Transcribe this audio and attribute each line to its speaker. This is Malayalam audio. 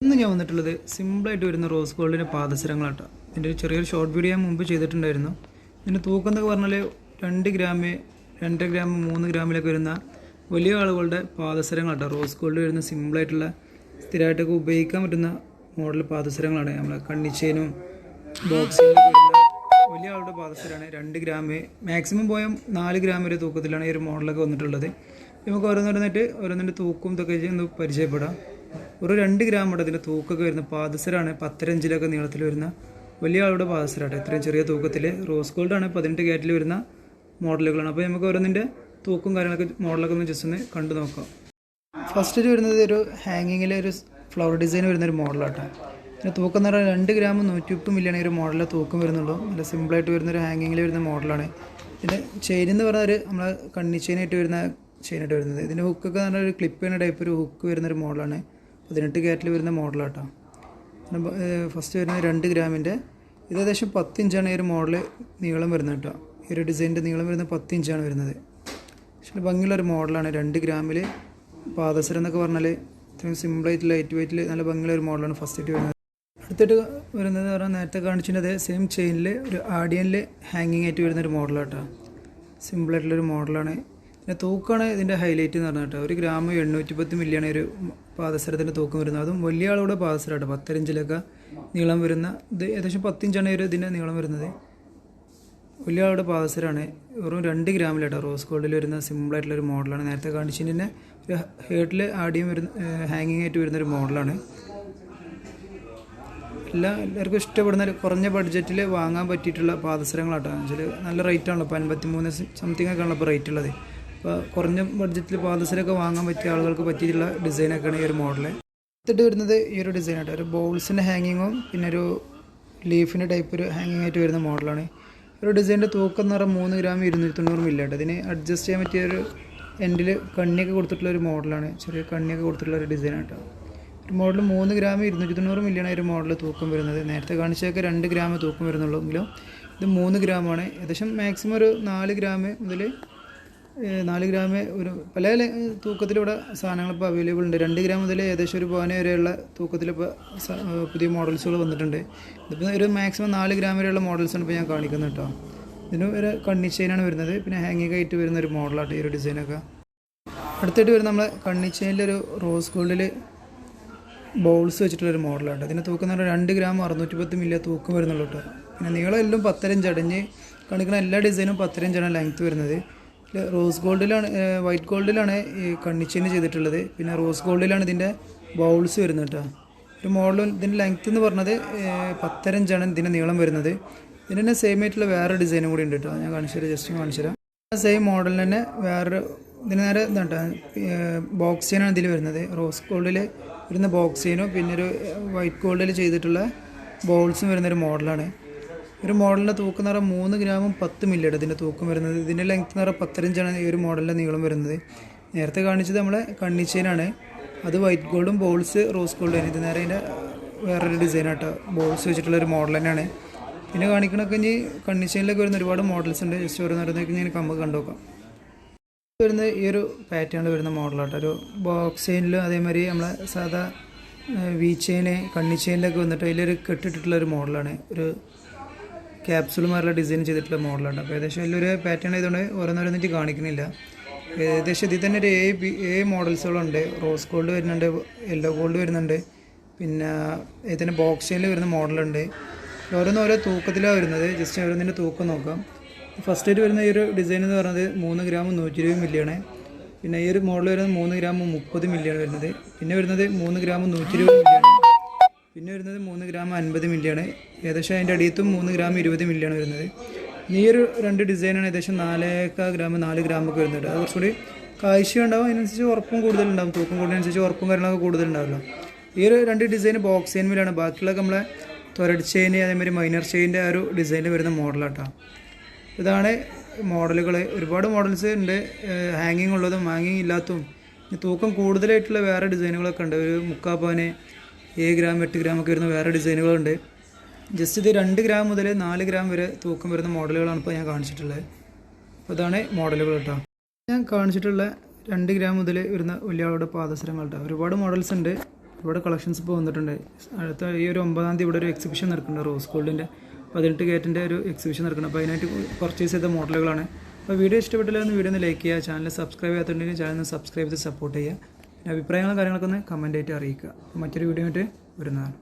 Speaker 1: ഇന്ന് ഞാൻ വന്നിട്ടുള്ളത് സിമ്പിളായിട്ട് വരുന്ന റോസ് ഗോൾഡിൻ്റെ പാദസരങ്ങളാട്ടോ. ഇതിൻ്റെ ഒരു ചെറിയൊരു ഷോർട്ട് വീഡിയോ ഞാൻ മുമ്പ് ചെയ്തിട്ടുണ്ടായിരുന്നു. ഇതിൻ്റെ തൂക്കം എന്നൊക്കെ പറഞ്ഞാൽ 2 ഗ്രാം 2.5 ഗ്രാം 3 ഗ്രാമിലൊക്കെ വരുന്ന വലിയ ആളുകളുടെ പാദസരങ്ങളാട്ടോ. റോസ് ഗോൾഡ് വരുന്ന സിമ്പിളായിട്ടുള്ള സ്ഥിരമായിട്ടൊക്കെ ഉപയോഗിക്കാൻ പറ്റുന്ന മോഡൽ പാദസരങ്ങളാണ്. നമ്മളെ കണ്ണിച്ചേനും ബോക്സിനും വലിയ ആളുടെ പാദസരമാണ്. 2 ഗ്രാം മാക്സിമം പോയാൽ 4 ഗ്രാം വരെ തൂക്കത്തിലാണ് ഈ ഒരു മോഡലൊക്കെ വന്നിട്ടുള്ളത്. നമുക്ക് ഓരോന്നിൻ്റെ തൂക്കും ഇതൊക്കെ ഒന്ന് പരിചയപ്പെടാം. ഒരു 2 ഗ്രാം ഇവിടെ അതിൻ്റെ തൂക്കമൊക്കെ വരുന്ന പാദസരമാണ്. 10.5 ഇഞ്ചിലൊക്കെ നീളത്തിൽ വരുന്ന വലിയ ആളുടെ പാദസരമാണ്. ഇത്രയും ചെറിയ തൂക്കത്തിൽ റോസ് ഗോൾഡാണ് 18 ക്യാരറ്റിൽ വരുന്ന മോഡലുകളാണ്. അപ്പോൾ നമുക്ക് ഓരോന്നിൻ്റെ തൂക്കും കാര്യങ്ങളൊക്കെ മോഡലൊക്കെ ഒന്ന് ജസ്റ്റ് ഒന്ന് കണ്ടു നോക്കാം. ഫസ്റ്റ് വരുന്നത് ഒരു ഹാങ്ങിങ്ങിലെ ഒരു ഫ്ലവർ ഡിസൈൻ വരുന്നൊരു മോഡലാട്ടോ. പിന്നെ തൂക്കം എന്ന് പറഞ്ഞാൽ 2 ഗ്രാം 150 മില്ലിയാണ് ഈ ഒരു മോഡലിലെ തൂക്കം വരുന്നുള്ളൂ. നല്ല സിമ്പിളായിട്ട് വരുന്നൊരു ഹാങ്ങിങ്ങിൽ വരുന്ന മോഡലാണ്. പിന്നെ ചെയിൻ എന്ന് പറഞ്ഞാൽ നമ്മളെ കണ്ണി ചെയിനായിട്ട് വരുന്ന ചെയിനായിട്ട് വരുന്നത്. ഇതിൻ്റെ ഹുക്കൊക്കെ പറഞ്ഞാൽ ഒരു ക്ലിപ്പ് ചെയ്യുന്ന ടൈപ്പ് ഒരു ഹുക്ക് വരുന്നൊരു മോഡലാണ്. 18 ക്യാരറ്റിൽ വരുന്ന മോഡലാട്ടോ. ഫസ്റ്റ് വരുന്നത് 2 ഗ്രാമിൻ്റെ ഇത് ഏകദേശം 10 ഇഞ്ചാണ് ഈ ഒരു മോഡൽ നീളം വരുന്നത് കേട്ടോ. ഈ ഒരു ഡിസൈനിൻ്റെ നീളം വരുന്നത് 10 ഇഞ്ചാണ് വരുന്നത്. പക്ഷേ ഭംഗിയുള്ളൊരു മോഡലാണ്. 2 ഗ്രാമിൽ പാദസരം എന്നൊക്കെ പറഞ്ഞാൽ ഇത്രയും സിമ്പിളായിട്ട് ലൈറ്റ് വെയിറ്റിൽ നല്ല ഭംഗിയുള്ളൊരു മോഡലാണ് ഫസ്റ്റായിട്ട് വരുന്നത്. അടുത്തിട്ട് വരുന്നത് പറഞ്ഞാൽ നേരത്തെ കാണിച്ചിട്ട് സെയിം ചെയിനിൽ ഒരു ആഡിയനിൽ ഹാങ്ങിങ് ആയിട്ട് വരുന്നൊരു മോഡലാട്ടോ. സിമ്പിളായിട്ടുള്ളൊരു മോഡലാണ്. പിന്നെ തൂക്കമാണ് ഇതിൻ്റെ ഹൈലൈറ്റ് എന്ന് പറഞ്ഞാൽ കേട്ടോ. 1 ഗ്രാം 810 മില്ലിയാണ് ഒരു പാദസരത്തിൻ്റെ തൂക്കം വരുന്നത്. അതും വലിയ ആളുടെ പാദസരമാട്ടോ. 10 ഇഞ്ചിലൊക്കെ നീളം വരുന്ന ഇത് ഏകദേശം 10 ഇഞ്ചാണ് ഒരു ഇതിൻ്റെ നീളം വരുന്നത്. വലിയ ആളുടെ പാദസരമാണ്. വെറും 2 ഗ്രാമിലാട്ടോ റോസ് ഗോൾഡിൽ വരുന്ന സിമ്പിളായിട്ടുള്ളൊരു മോഡലാണ്. നേരത്തെ കാണിച്ചതിന് തന്നെ ഒരു ഹേർട്ടിൽ ആഡിയും വരുന്ന ഹാങ്ങിങ് ആയിട്ട് വരുന്നൊരു മോഡലാണ്. എല്ലാവർക്കും ഇഷ്ടപ്പെടുന്ന കുറഞ്ഞ ബഡ്ജറ്റിൽ വാങ്ങാൻ പറ്റിയിട്ടുള്ള പാദസരങ്ങളാട്ടോ. എന്നുവെച്ചാൽ നല്ല റേറ്റാണല്ലോ. ഇപ്പോൾ 53 സംതിങ് ഒക്കെ ആണല്ലോ ഇപ്പോൾ റേറ്റ് ഉള്ളത്. അപ്പോൾ കുറഞ്ഞ ബഡ്ജറ്റിൽ പാദസരമൊക്കെ വാങ്ങാൻ പറ്റിയ ആളുകൾക്ക് പറ്റിയിട്ടുള്ള ഡിസൈനൊക്കെയാണ് ഈ ഒരു മോഡൽ. എടുത്തിട്ട് വരുന്നത് ഈ ഒരു ഡിസൈനായിട്ട് ഒരു ബോൾസിൻ്റെ ഹാങ്ങിങ്ങും പിന്നെ ഒരു ലീഫിൻ്റെ ടൈപ്പ് ഒരു ഹാങ്ങിങ് ആയിട്ട് വരുന്ന മോഡലാണ്. ഒരു ഡിസൈനിൻ്റെ തൂക്കം എന്ന് പറഞ്ഞാൽ 3 ഗ്രാം 290 മില്ലി ആട്ടോ. ഇതിന് അഡ്ജസ്റ്റ് ചെയ്യാൻ പറ്റിയ ഒരു എൻഡിൽ കണ്ണിയൊക്കെ കൊടുത്തിട്ടുള്ള ഒരു മോഡലാണ്. ചെറിയ കണ്ണിയൊക്കെ കൊടുത്തിട്ടുള്ള ഒരു ഡിസൈനാട്ടോ. ഒരു മോഡൽ 3 ഗ്രാം 290 മില്ലിയാണ് ഒരു മോഡൽ തൂക്കം വരുന്നത്. നേരത്തെ കാണിച്ചതൊക്കെ 2 ഗ്രാം തൂക്കം വരുന്നുള്ളൂ. എങ്കിലും ഇത് 3 ഗ്രാമാണ്. ഏകദേശം മാക്സിമം ഒരു 4 ഗ്രാം മുതൽ 4 ഗ്രാം ഒരു പല തൂക്കത്തിലിവിടെ സാധനങ്ങളിപ്പോൾ അവൈലബിൾ ഉണ്ട്. 2 ഗ്രാം മുതൽ ഏകദേശം ഒരു പവന വരെയുള്ള തൂക്കത്തിലിപ്പോൾ പുതിയ മോഡൽസുകൾ വന്നിട്ടുണ്ട്. ഇതിപ്പോൾ ഒരു മാക്സിമം 4 ഗ്രാം വരെയുള്ള മോഡൽസാണ് ഇപ്പോൾ ഞാൻ കാണിക്കുന്നത് കേട്ടോ. ഇതിന് ഒരു കണ്ണി ചെയിനാണ് വരുന്നത്. പിന്നെ ഹാങ്ങിങ് ആയിട്ട് വരുന്ന ഒരു മോഡലാട്ടോ ഈ ഒരു ഡിസൈനൊക്കെ. അടുത്തായിട്ട് വരുന്ന നമ്മളെ കണ്ണി ചെയിനിലൊരു റോസ് ഗോൾഡിൽ ബൗൾസ് വെച്ചിട്ടുള്ളൊരു മോഡലാട്ടോ. ഇതിന് തൂക്കം എന്ന് പറഞ്ഞാൽ 2 ഗ്രാം 610 മില്ലി തൂക്കം വരുന്നുള്ളൂ കേട്ടോ. പിന്നെ നീളം എല്ലാം 10.5 ഇഞ്ച് അടഞ്ഞ് കാണിക്കുന്ന എല്ലാ ഡിസൈനും 10.5 ഇഞ്ചാണ് ലെങ്ത്ത് വരുന്നത്. റോസ് ഗോൾഡിലാണ് വൈറ്റ് ഗോൾഡിലാണ് ഈ കണ്ണിച്ചെയിൻ ചെയ്തിട്ടുള്ളത്. പിന്നെ റോസ് ഗോൾഡിലാണ് ഇതിൻ്റെ ബൗൾസ് വരുന്നത് കേട്ടോ. ഒരു മോഡൽ ഇതിൻ്റെ ലെങ്ത്ത് എന്ന് പറഞ്ഞത് 10.5 ഇഞ്ചാണ് ഇതിൻ്റെ നീളം വരുന്നത്. ഇതിന് തന്നെ സെയിം ആയിട്ടുള്ള വേറെ ഡിസൈനും കൂടി ഉണ്ട് കേട്ടോ. ഞാൻ ജസ്റ്റ് കാണിച്ചു തരാം. സെയിം മോഡലിന് തന്നെ വേറൊരു ഇതിന് നേരെ ഇതാട്ടോ ബോക്സ് ചെയിനാണ് ഇതിൽ വരുന്നത്. റോസ് ഗോൾഡിൽ വരുന്ന ബോക്സ് ചെയിനും പിന്നെ ഒരു വൈറ്റ് ഗോൾഡിൽ ചെയ്തിട്ടുള്ള ബോൾസും വരുന്നൊരു മോഡലാണ്. ഒരു മോഡലിൻ്റെ തൂക്കം എന്ന് പറഞ്ഞാൽ 3 ഗ്രാമും 10 മില്ലിയാണ് ഇതിൻ്റെ തൂക്കം വരുന്നത്. ഇതിൻ്റെ ലെങ്ത്ത് എന്ന് പറഞ്ഞാൽ 10.5 ഇഞ്ചാണ് ഈ ഒരു മോഡലിൻ്റെ നീളം വരുന്നത്. നേരത്തെ കാണിച്ചത് നമ്മളെ കണ്ണി ചെയിനാണ്. അത് വൈറ്റ് ഗോൾഡും ബോൾസ് റോസ് ഗോൾഡും. ഇത് നേരെ അതിൻ്റെ വേറൊരു ഡിസൈനാട്ടോ. ബോൾസ് വെച്ചിട്ടുള്ളൊരു മോഡൽ തന്നെയാണ്. പിന്നെ കാണിക്കണമൊക്കെ ഇനി കണ്ണി ചെയിനിലൊക്കെ വരുന്ന ഒരുപാട് മോഡൽസ് ഉണ്ട്. ജസ്റ്റ് ഓരോന്നോരോന്നൊക്കെ ഞാൻ നമുക്ക് കണ്ടുനോക്കാം. വരുന്നത് ഈ ഒരു പാറ്റേണിൽ വരുന്ന മോഡലാട്ടോ. ഒരു ബോക്സ് ചെയിനിലും അതേമാതിരി നമ്മളെ സാധാ വി ചെയിന് കണ്ണി ചെയിനിലൊക്കെ വന്നിട്ട് അതിലൊരു കെട്ടിട്ടുള്ളൊരു മോഡലാണ്. ഒരു ക്യാപ്സുളുമാരുള്ള ഡിസൈൻ ചെയ്തിട്ടുള്ള മോഡലാണ്. അപ്പോൾ ഏകദേശം വലിയൊരു പാറ്റേൺ ആയതുകൊണ്ട് ഓരോന്നോരോന്നിട്ട് കാണിക്കുന്നില്ല. ഏകദേശം ഇതിൽ തന്നെ ഒരു 7 മോഡൽസുകളുണ്ട്. റോസ് ഗോൾഡ് വരുന്നുണ്ട്, യെല്ലോ ഗോൾഡ് വരുന്നുണ്ട്, പിന്നെ ഇതിന് ബോക്സ് ചെയിനിൽ വരുന്ന മോഡലുണ്ട്. ഓരോ തൂക്കത്തിലാണ് വരുന്നത്. ജസ്റ്റ് ഓരോന്നിൻ്റെ തൂക്കം നോക്കാം. ഫസ്റ്റ് ആയിട്ട് വരുന്ന ഈ ഒരു ഡിസൈൻ എന്ന് പറയുന്നത് 3 ഗ്രാം 120 മില്ലിയാണ്. പിന്നെ ഈ ഒരു മോഡൽ വരുന്നത് 3 ഗ്രാം 30 മില്ലിയാണ് വരുന്നത്. പിന്നെ വരുന്നത് 3 ഗ്രാം 120 മില്ലിയാണ്. പിന്നെ വരുന്നത് 3 ഗ്രാം 50 മില്ലിയാണ്. ഏകദേശം അതിൻ്റെ അടിയത്തും 3 ഗ്രാം 20 മില്ലിയാണ് വരുന്നത്. ഈ ഒരു 2 ഡിസൈനാണ് ഏകദേശം 4 ഗ്രാം 4 ഗ്രാമൊക്കെ വരുന്നുണ്ട്. അത് കുറച്ചുകൂടി കാഴ്ച ഉണ്ടാവും. അതിനനുസരിച്ച് ഉറപ്പും കൂടുതലുണ്ടാവും. തൂക്കം കൂടുന്നതിനനുസരിച്ച് ഉറപ്പും കാര്യങ്ങളൊക്കെ കൂടുതലുണ്ടാവുമല്ലോ. ഈ ഒരു 2 ഡിസൈൻ ബോക്സ് ചെയിൻ മേലാണ്. ബാക്കിയുള്ളതൊക്കെ നമ്മളെ തൊരഡ് ചെയിൻ അതേമാതിരി മൈനർ ചെയിൻ്റെ ആ ഒരു ഡിസൈനിൽ വരുന്ന മോഡലാട്ടോ. ഇതാണ് മോഡലുകൾ. ഒരുപാട് മോഡൽസ് ഉണ്ട്. ഹാങ്ങിങ് ഉള്ളതും ഹാങ്ങിങ് ഇല്ലാത്തതും തൂക്കം കൂടുതലായിട്ടുള്ള വേറെ ഡിസൈനുകളൊക്കെ ഉണ്ട്. ഒരു 3/4 പവന് 7 ഗ്രാം 8 ഗ്രാം ഒക്കെ വരുന്ന വേറെ ഡിസൈനുകളുണ്ട്. ജസ്റ്റ് ഇത് 2 ഗ്രാം മുതൽ 4 ഗ്രാം വരെ തൂക്കം വരുന്ന മോഡലുകളാണ് ഇപ്പോൾ ഞാൻ കാണിച്ചിട്ടുള്ളത്. അപ്പോൾ ഇതാണ് മോഡലുകൾ കേട്ടോ. ഞാൻ കാണിച്ചിട്ടുള്ള 2 ഗ്രാം മുതൽ വരുന്ന വലിയ ആളുടെ പാദസരങ്ങൾ കേട്ടോ. ഒരുപാട് മോഡൽസ് ഉണ്ട്. ഒരുപാട് കളക്ഷൻസ് ഇപ്പോൾ വന്നിട്ടുണ്ട്. അടുത്ത ഈ ഒരു 9-ാം തീയതി ഇവിടെ ഒരു എക്സിബിഷൻ നടക്കുന്നുണ്ട്. റോസ് ഗോൾഡിൻ്റെ 18 കാരറ്റിൻ്റെ ഒരു എക്സിബിഷൻ നടക്കുന്നുണ്ട്. അപ്പോൾ അതിനായിട്ട് പർച്ചേസ് ചെയ്ത മോഡലുകളാണ്. അപ്പോൾ വീഡിയോ ഇഷ്ടപ്പെട്ടില്ല എന്ന് വീഡിയോ ഒന്ന് ലൈക്ക് ചെയ്യുക. ചാനൽ സബ്സ്ക്രൈബ് ചെയ്യാത്തുണ്ടെങ്കിൽ ചാനൽ സബ്സ്ക്രൈബ് ചെയ്ത് സപ്പോർട്ട് ചെയ്യുക. അഭിപ്രായങ്ങളും കാര്യങ്ങളൊക്കെ ഒന്ന് കമൻ്റ് ആയിട്ട് അറിയിക്കുക. മറ്റൊരു വീഡിയോ ആയിട്ട് വരുന്നതാണ്.